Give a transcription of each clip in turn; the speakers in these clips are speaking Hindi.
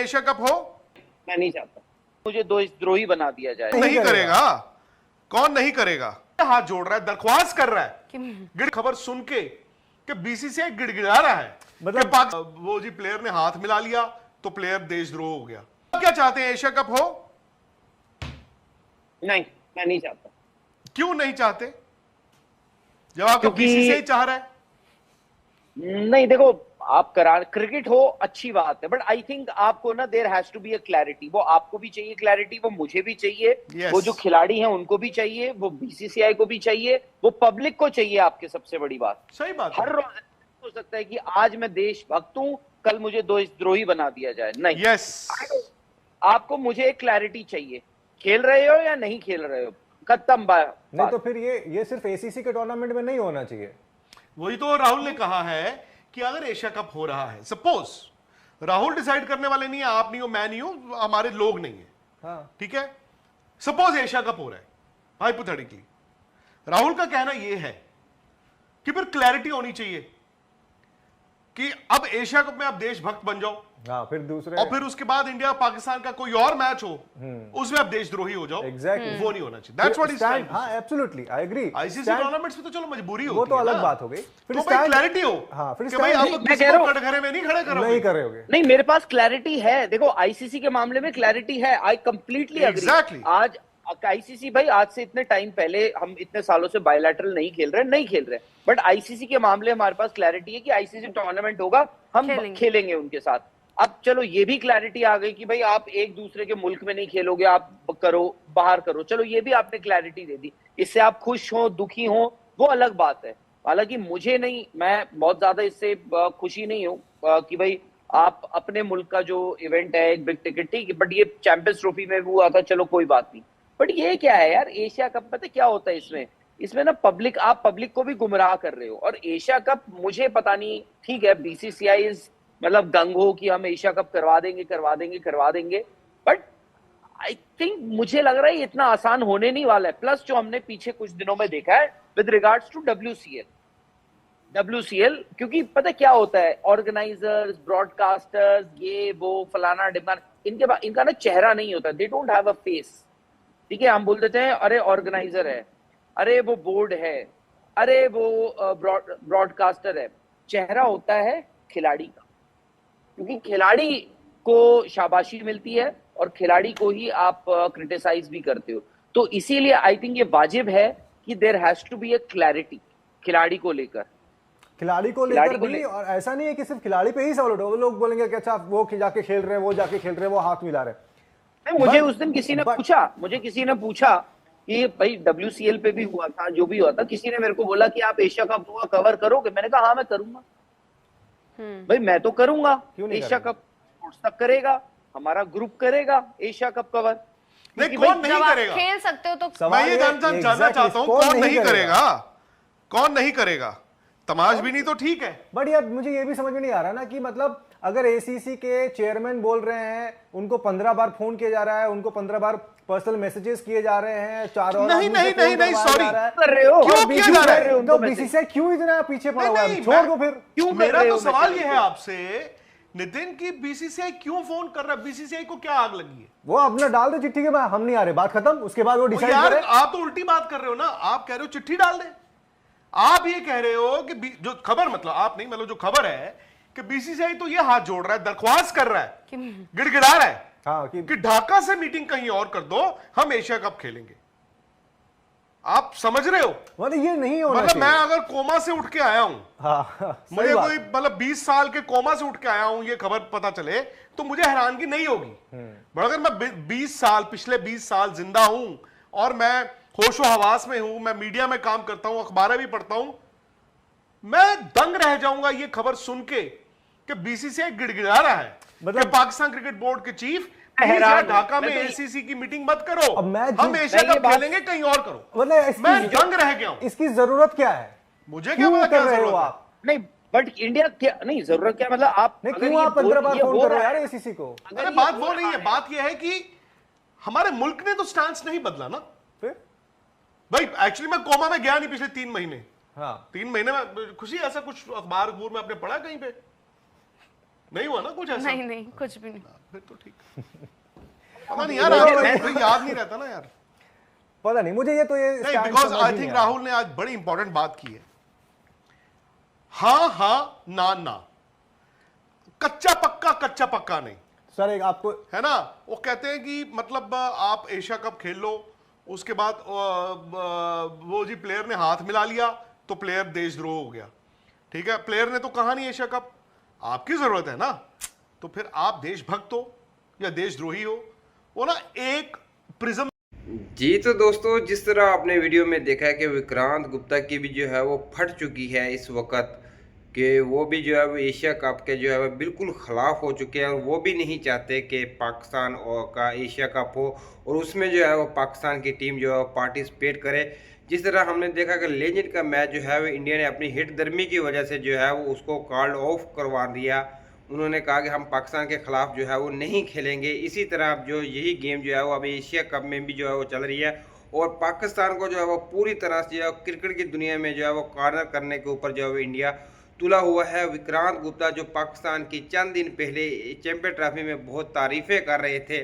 एशिया कप हो? मैं नहीं चाहता, मुझे देशद्रोही बना दिया जाए। नहीं करेगा। कौन नहीं करेगा? हाथ जोड़ रहा है, दरख्वास्त कर रहा है खबर सुन के कि बीसीसीआई गिड़गिड़ा रहा है, मतलब वो जी प्लेयर ने हाथ मिला लिया तो प्लेयर देशद्रोह हो गया। क्या चाहते हैं, एशिया कप हो? नहीं, मैं नहीं चाहता। क्यों नहीं चाहते? जवाब बीसीसीआई चाह रहा है। नहीं देखो, आप करा क्रिकेट हो अच्छी बात है, बट आई थिंक आपको ना there has to be a clarity. वो आपको भी चाहिए क्लैरिटी, वो मुझे भी चाहिए, वो जो खिलाड़ी हैं उनको भी चाहिए, वो बीसीसीआई को भी चाहिए, वो पब्लिक को चाहिए। आपके सबसे बड़ी बात, सही बात, हर रोज हो सकता है कि आज मैं देशभक्त हूं, कल मुझे देशद्रोही बना दिया जाए। नहीं, आपको मुझे एक क्लैरिटी चाहिए, खेल रहे हो या नहीं खेल रहे हो, खत्म बात। नहीं तो फिर ये सिर्फ एसीसी के टूर्नामेंट में नहीं होना चाहिए। वही तो राहुल ने कहा है कि अगर एशिया कप हो रहा है, सपोज राहुल डिसाइड करने वाले नहीं है, आप नहीं हो, मैं नहीं हूं, हमारे लोग नहीं है, हाँ, ठीक है, सपोज एशिया कप हो रहा है हाइपोथेटिकली, राहुल का कहना यह है कि फिर क्लैरिटी होनी चाहिए कि अब एशिया कप में आप देशभक्त बन जाओ, हाँ, फिर दूसरे, और फिर उसके बाद इंडिया पाकिस्तान का कोई और मैच हो उसमें आप देशद्रोही हो जाओ। एग्जैक्टली, वो नहीं होना चाहिए। That's what is trying. हां, absolutely, I agree. ICC tournaments में तो चलो मजबूरी होती है, वो तो अलग बात हो गई। फिर तो भाई क्लैरिटी हो, हाँ, फिर कि भाई आप किसी को कटघरे में नहीं खड़े करोगे, नहीं कर रहे होगे। नहीं, मेरे पास क्लैरिटी है। देखो, आईसीसी के मामले में क्लैरिटी है, आई कंप्लीटली एग्री। आज आईसीसी भाई, आज से इतने टाइम पहले, हम इतने सालों से बायलैटरल नहीं खेल रहे, बट आईसीसी के मामले हमारे पास क्लैरिटी है कि आईसीसी टूर्नामेंट होगा, हम खेलेंगे उनके साथ। अब चलो ये भी क्लैरिटी आ गई कि भाई आप एक दूसरे के मुल्क में नहीं खेलोगे, आप करो बाहर करो, चलो ये भी आपने क्लैरिटी दे दी। इससे आप खुश हो दुखी हो वो अलग बात है। हालांकि मुझे नहीं, मैं बहुत ज्यादा इससे खुशी नहीं हूँ कि भाई आप अपने मुल्क का जो इवेंट है एक बिग टिकट, ठीक है, बट ये चैंपियंस ट्रॉफी में भी हुआ था, चलो कोई बात नहीं। बट ये क्या है यार, एशिया कप पता क्या होता है इसमें ना आप पब्लिक को भी गुमराह कर रहे हो। और एशिया कप मुझे पता नहीं, ठीक है बीसीसीआई मतलब गंग हो कि हम एशिया कप करवा देंगे, बट आई थिंक मुझे लग रहा है इतना आसान होने नहीं वाला है। प्लस जो हमने पीछे कुछ दिनों में देखा है विद रिगार्ड्स टू WCL, क्योंकि पता क्या होता है, ऑर्गेनाइजर्स, ब्रॉडकास्टर्स, ये वो फलाना डिमांड, इनका ना चेहरा नहीं होता, they don't have a face. ठीक है, हम बोल देते हैं अरे ऑर्गेनाइजर है, अरे वो बोर्ड है, अरे वो ब्रॉडकास्टर है। चेहरा होता है खिलाड़ी का, क्योंकि खिलाड़ी को शाबाशी मिलती है और खिलाड़ी को ही आप क्रिटिसाइज भी करते हो। तो इसीलिए आई थिंक ये वाजिब है कि there has to be a clarity खिलाड़ी को लेकर भी। और ऐसा नहीं है कि सिर्फ खिलाड़ी पे ही सवाल उठा, वो लोग बोलेंगे कि अच्छा वो जाके खेल रहे हैं, वो जाके खेल रहे हैं, वो हाथ मिला रहे हैं। मुझे उस दिन किसी ने पूछा कि भाई WCL पे भी हुआ था, जो भी हुआ था, किसी ने मेरे को बोला कि आप एशिया कप हुआ कवर करोगे? मैंने कहा हाँ मैं करूंगा भाई, मैं तो करूंगा। एशिया कप स्पोर्ट्स तक करेगा, हमारा ग्रुप करेगा एशिया कप कवर। नहीं, कौन नहीं करेगा? खेल सकते हो तो मैं ये जानना चाहता हूं, कौन नहीं करेगा? तमाश भी नहीं तो ठीक है, बट यार मुझे ये भी समझ में नहीं आ रहा ना कि मतलब अगर एसीसी के चेयरमैन बोल रहे हैं, उनको 15 बार फोन किया जा रहा है, उनको 15 बार पर्सनल मैसेजेस किए जा रहे हैं, 4 और नहीं सॉरी कर रहे हो, क्यों किया जा रहा है? तो बीसीसीआई क्यों इतना पीछे पड़ा हुआ है? छोड़ दो फिर। क्यों? मेरा तो सवाल ये है आपसे नितिन की बीसीसीआई क्यों फोन कर रहा है? बीसीसीआई को क्या आग लगी है? वो अपना डाल दे चिट्ठी के, हम नहीं आ रहे, बात खत्म, उसके बाद वो डिसाइड करे। आप तो उल्टी बात कर रहे हो ना, आप कह रहे हो चिट्ठी डाल दे, आप ये कह रहे हो कि जो खबर, मतलब आप नहीं, मतलब जो खबर है कि बीसीसीआई तो ये हाथ जोड़ रहा है, दरख्वास्त कर रहा है, गिड़गिड़ा रहा है, हाँ, कि ढाका से मीटिंग कहीं और कर दो, हम एशिया कप खेलेंगे। आप समझ रहे हो? मतलब ये नहीं होना मतलब मैं अगर कोमा से उठ के आया हूं, हाँ, मुझे कोई मतलब 20 साल के कोमा से उठ के आया हूं, ये खबर पता चले तो मुझे हैरानगी नहीं होगी। बट अगर मैं 20 साल, पिछले 20 साल जिंदा हूं और मैं होशो हवास में हूं, मैं मीडिया में काम करता हूं, अखबारें भी पढ़ता हूं, मैं दंग रह जाऊंगा ये खबर सुन के कि बीसीसीआई गिड़गिड़ा रहा है, मतलब पाकिस्तान क्रिकेट बोर्ड के चीफ ढाका में एसीसी की मीटिंग मत करो, हम एशिया कप खेलेंगे कहीं और करो। मैं दंग रह गया हूं। इसकी जरूरत क्या है? मुझे क्या पता क्या जरूरत है? नहीं, बट इंडिया क्या नहीं, जरूरत क्या, मतलब आप क्यों आप 15 बार फोन कर रहे हो यार एसीसी को? अरे बात वो नहीं है, बात यह है कि हमारे मुल्क ने तो स्टांस नहीं बदला ना। फिर भाई एक्चुअली मैं कोमा में गया नहीं पिछले 3 महीने। हाँ, 3 महीने में खुशी ऐसा कुछ अखबार में आपने पढ़ा कहीं पे? नहीं हुआ ना कुछ ऐसा? नहीं कुछ भी नहीं। फिर तो ठीक। पता नहीं यार, मुझे याद नहीं रहता ना यार, पता नहीं मुझे ये नहीं, बिकॉज आई थिंक राहुल ने आज बड़ी इंपॉर्टेंट बात की है। हाँ हाँ ना ना, कच्चा पक्का नहीं सर। एक आपको है ना, वो कहते हैं कि मतलब आप एशिया कप खेल लो, उसके बाद वो जी प्लेयर ने हाथ मिला लिया तो प्लेयर देशद्रोह हो गया। ठीक है, प्लेयर ने तो कहा नहीं एशिया कप, आपकी जरूरत है ना, तो फिर आप देशभक्त हो या देशद्रोही हो, वो ना एक प्रिज्म। जी तो दोस्तों, जिस तरह आपने वीडियो में देखा है कि विक्रांत गुप्ता की भी जो है वो फट चुकी है इस वक्त, कि वो भी जो है वो एशिया कप के जो है वो बिल्कुल ख़िलाफ़ हो चुके हैं, और वो भी नहीं चाहते कि पाकिस्तान का एशिया कप हो और उसमें जो है वो पाकिस्तान की टीम जो है वो पार्टिसिपेट करे। जिस तरह हमने देखा कि लेजेंड का मैच जो है वो इंडिया ने अपनी हिट दर्मी की वजह से जो है वो उसको कॉल्ड ऑफ करवा दिया। उन्होंने कहा कि हम पाकिस्तान के ख़िलाफ़ जो है वो नहीं खेलेंगे। इसी तरह अब जो यही गेम जो है वो अभी एशिया कप में भी जो है वो चल रही है, और पाकिस्तान को जो है वो पूरी तरह से जो है क्रिकेट की दुनिया में जो है वो कॉर्नर करने के ऊपर जो है वो इंडिया तुला हुआ है। विक्रांत गुप्ता जो पाकिस्तान की चंद दिन पहले चैंपियन ट्रॉफी में बहुत तारीफ़ें कर रहे थे,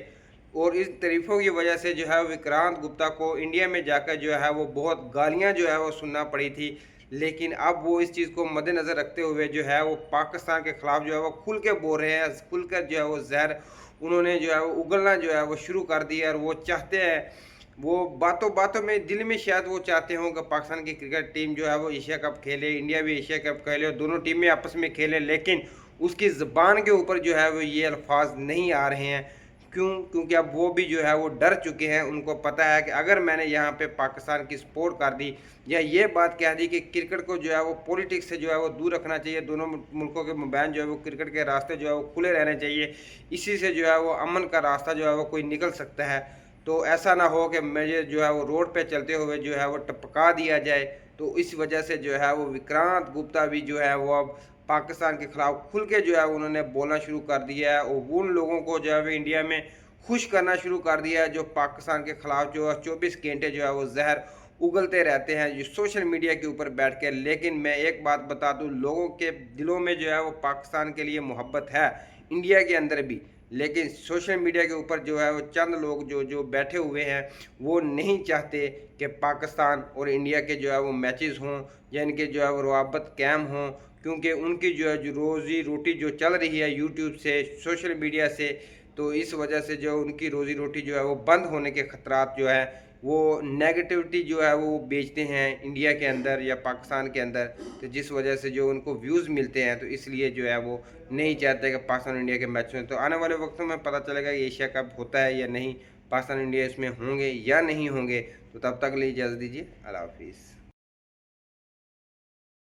और इस तारीफ़ों की वजह से जो है विक्रांत गुप्ता को इंडिया में जाकर जो है वो बहुत गालियां जो है वो सुनना पड़ी थी। लेकिन अब वो इस चीज़ को मद्देनज़र रखते हुए जो है वो पाकिस्तान के ख़िलाफ़ जो है वो खुल के बोल रहे हैं, खुलकर जो है वो जहर उन्होंने जो है वो उगलना जो है वो शुरू कर दिया। और वो चाहते हैं, वो बातों बातों में दिल में शायद वो चाहते हों कि पाकिस्तान की क्रिकेट टीम जो है वो एशिया कप खेले, इंडिया भी एशिया कप खेले और दोनों टीमें आपस में खेले, लेकिन उसकी ज़बान के ऊपर जो है वो ये अल्फाज नहीं आ रहे हैं। क्यों? क्योंकि अब वो भी जो है वो डर चुके हैं। उनको पता है कि अगर मैंने यहाँ पे पाकिस्तान की सपोर्ट कर दी या ये बात कह दी कि क्रिकेट को जो है वो पॉलिटिक्स से जो है वो दूर रखना चाहिए, दोनों मुल्कों के मबैन जो है वो क्रिकेट के रास्ते जो है वो खुले रहने चाहिए, इसी से जो है वो अमन का रास्ता जो है वो कोई निकल सकता है। तो ऐसा ना हो कि मुझे जो है वो रोड पे चलते हुए जो है वो टपका दिया जाए। तो इस वजह से जो है वो विक्रांत गुप्ता भी जो है वो अब पाकिस्तान के खिलाफ खुल के जो है उन्होंने बोलना शुरू कर दिया है, और उन लोगों को जो है वो इंडिया में खुश करना शुरू कर दिया है जो पाकिस्तान के खिलाफ जो है 24 घंटे जो है वो जहर उगलते रहते हैं जो सोशल मीडिया के ऊपर बैठ कर। लेकिन मैं एक बात बता दूं, लोगों के दिलों में जो है वो पाकिस्तान के लिए मोहब्बत है, इंडिया के अंदर भी, लेकिन सोशल मीडिया के ऊपर जो है वो चंद लोग जो बैठे हुए हैं वो नहीं चाहते कि पाकिस्तान और इंडिया के जो है वो मैचेस हों या इनके जो है वो रवाबत कायम हों, क्योंकि उनकी जो है जो रोज़ी रोटी जो चल रही है यूट्यूब से, सोशल मीडिया से, तो इस वजह से जो उनकी रोज़ी रोटी जो है वो बंद होने के ख़तरात जो है वो नेगेटिविटी जो है वो बेचते हैं इंडिया के अंदर या पाकिस्तान के अंदर, तो जिस वजह से जो उनको व्यूज़ मिलते हैं, तो इसलिए जो है वो नहीं चाहते कि पाकिस्तान इंडिया के मैच में। तो आने वाले वक्तों में पता चलेगा कि एशिया कप होता है या नहीं, पाकिस्तान इंडिया इसमें होंगे या नहीं होंगे। तो तब तक लिए इजाज़त दीजिए, अल्लाह हाफिज़।